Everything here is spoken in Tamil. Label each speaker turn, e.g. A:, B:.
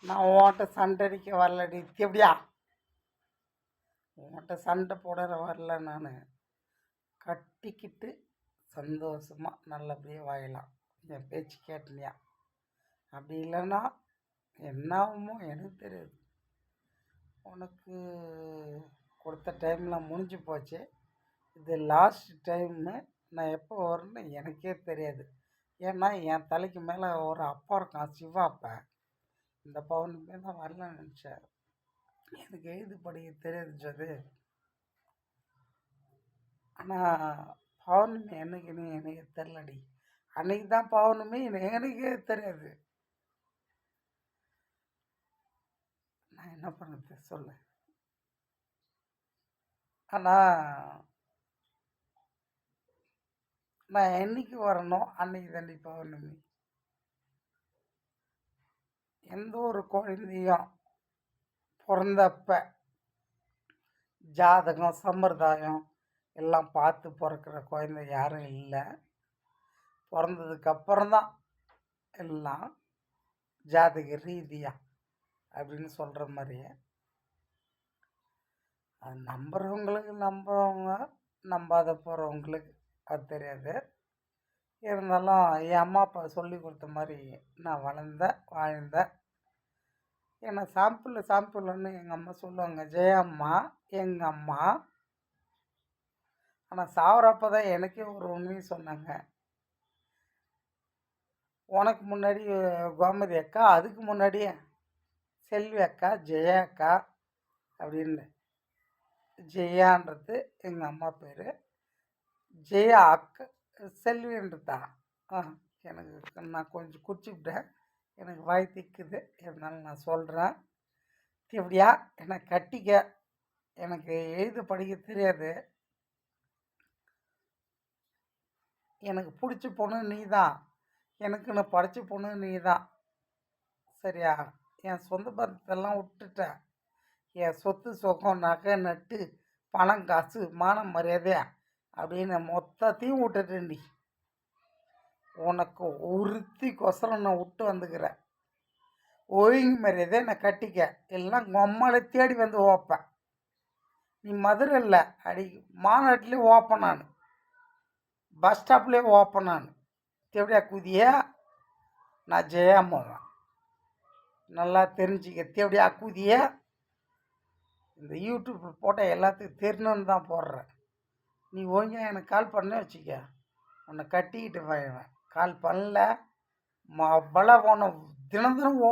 A: நான் உன்கிட்ட சண்டை அடிக்க வரலடி எப்படியா? உன்கிட்ட சண்டை போட வரல. நான் கட்டிக்கிட்டு சந்தோஷமாக நல்லபடியாக வாழலாம். என் பேச்சு கேட்டனியா? அப்படி இல்லைன்னா என்ன ஆகுமோ எனக்கு தெரியாது. உனக்கு கொடுத்த டைம்லாம் முடிஞ்சு போச்சு. இது லாஸ்ட் டைம்னு. நான் எப்போ வரேன்னு எனக்கே தெரியாது. ஏன்னா என் தலைக்கு மேலே ஒரு அப்பா இருக்கான், சிவா அப்பா. இந்த பௌர்ணமி தான் வரலான்னு நினச்சேன். எனக்கு எழுது படிக்க தெரியாது ஜோதி. ஆனால் பௌர்ணமி என்னைக்குன்னு எனக்கு தெரிலடி. அன்னைக்கு தான் பௌர்ணமி, எனக்கே தெரியாது. நான் என்ன பண்ணுறது சொல்லு. ஆனால் நான் என்னைக்கு வரணும் அன்னைக்கு தாண்டி பௌர்ணமி. எந்த ஒரு குழந்தையும் பிறந்தப்ப ஜாதகம் சம்பிரதாயம் எல்லாம் பார்த்து பிறக்கிற குழந்தை யாரும் இல்லை. பிறந்ததுக்கப்புறம்தான் எல்லாம் ஜாதக ரீதியாக அப்படின்னு சொல்கிற மாதிரியே. அது நம்புறவங்களுக்கு நம்புறவங்க, நம்பாத போகிறவங்களுக்கு அது தெரியாது. இருந்தாலும் என் அம்மா அப்பா சொல்லி கொடுத்த மாதிரி நான் வளர்ந்தேன், வாழ்ந்தேன். ஏன்னா சாம்பிள்னு எங்கள் அம்மா சொல்லுவாங்க, ஜெயம்மா எங்கள் அம்மா. ஆனால் சாவரப்போ தான் எனக்கே ஒரு உண்மையை சொன்னாங்க. உனக்கு முன்னாடி கோமதி அக்கா, அதுக்கு முன்னாடியே செல்வி அக்கா, ஜெயா அக்கா அப்படின்னு. ஜெயான்றது எங்கள் அம்மா பேர், ஜெயா அக்கா செல்வின்றதா. எனக்கு நான் கொஞ்சம் குடிச்சுக்கிட்டேன், எனக்கு வாய் திக்குது. இருந்தாலும் நான் சொல்கிறேன். எப்படியா என்னை கட்டிக்க. எனக்கு எழுத படிக்க தெரியாது. எனக்கு பிடிச்ச பொண்ணு நீ தான், எனக்கு நான் படித்த பொண்ணு நீ தான். சரியா? என் சொந்த பந்தத்தெல்லாம் விட்டுட்டேன். என் சொத்து சொகம் நகை நட்டு பணம் காசு மான மரியாதையா அப்படின்னு மொத்தத்தையும் விட்டுட்டேன்டி. உனக்கு ஒருத்திக்கொசரம் நான் விட்டு வந்துக்கிறேன். ஒழுங்கு மரியாதை நான் கட்டிக்க, எல்லாம் அம்மாவை தேடி வந்து ஓப்பேன். நீ மதுரை இல்லை, அடி மாநாட்டிலே ஓப்பேன். நான் பஸ் ஸ்டாப்லேயே ஓப்பேன். நான் எப்படியா குதியா? நான் ஜெயாமோதான், நல்லா தெரிஞ்சுக்க. எப்படியா குதியா? இந்த யூடியூப்பில் போட்டால் எல்லாத்துக்கும் தெரியணுன்னு தான் போடுறேன். நீ ஒழுங்காக எனக்கு கால் பண்ண வச்சுக்க, உன்னை கட்டிக்கிட்டு போயிடுவேன். கால் பண்ணல பல உன்னை தினம் தினம்